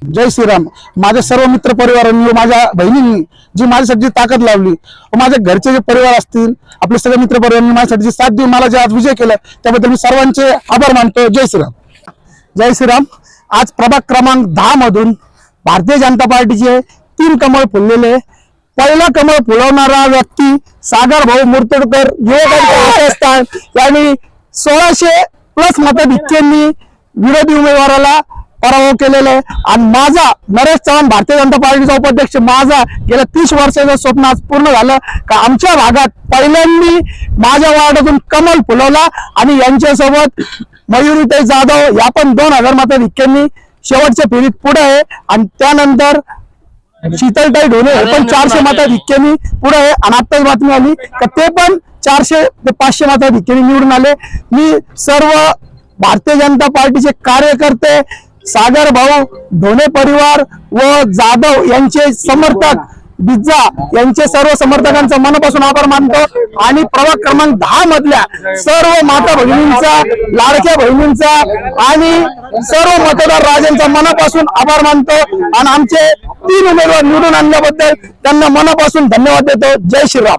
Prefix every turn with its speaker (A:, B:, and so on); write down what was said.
A: जय श्रीराम। माझ्या सर्व मित्र परिवारांनी, माझ्या बहिणींनी जी माझ्यासाठी ताकद लावली, माझ्या घरचे जे परिवार असतील, आपले सगळे मित्र परिवारांनी माझ्यासाठी जी साथ देऊन मला जे आज विजय केला, त्याबद्दल मी सर्वांचे आभार मानतो। जय श्रीराम। जय श्रीराम। आज प्रभाग क्रमांक 10 मधून भारतीय जनता पार्टीचे 3 कमळ फुललेले, पहिला कमळ फुलवणारा व्यक्ती सागर भाऊ मुर्तडकर युवक यांनी 1600+ मताधिक्यांनी विरोधी उमेदवाराला पराभव केलेला आहे। आणि माझा नरेश चव्हाण भारतीय जनता पार्टीचा उपाध्यक्ष, माझा गेल्या 30 वर्षाचं स्वप्न आज पूर्ण झालं का आमच्या भागात पहिल्यांदी माझ्या वार्डातून कमल फुलवला आणि यांच्यासोबत मयुरीताई जाधव या पण 2000 मताधिक्यांनी शेवटच्या फेरीत पुढे आहे। आणि त्यानंतर शीतलताई ढोणे हे पण 400 मताधिक्यांनी पुढे आहे। आणि आत्ताच बातमी आली का ते पण 400 ते 500 मताधिक्यांनी निवडून आले। मी सर्व भारतीय जनता पार्टीचे कार्यकर्ते, सागर भाऊ ढोणे परिवार व जाधव यांचे समर्थक, बिज्जा यांचे सर्व समर्थकांचा मनापासून आभार मानतो। आणि प्रभाग क्रमांक 10 मधल्या सर्व माता भगिनींचा, लाडक्या बहिणींचा आणि सर्व मतदार राजांचा मनापासून आभार मानतो। आणि आमचे 3 उमेदवार निवडून आणल्याबद्दल त्यांना मनापासून धन्यवाद देतो। जय श्रीराम।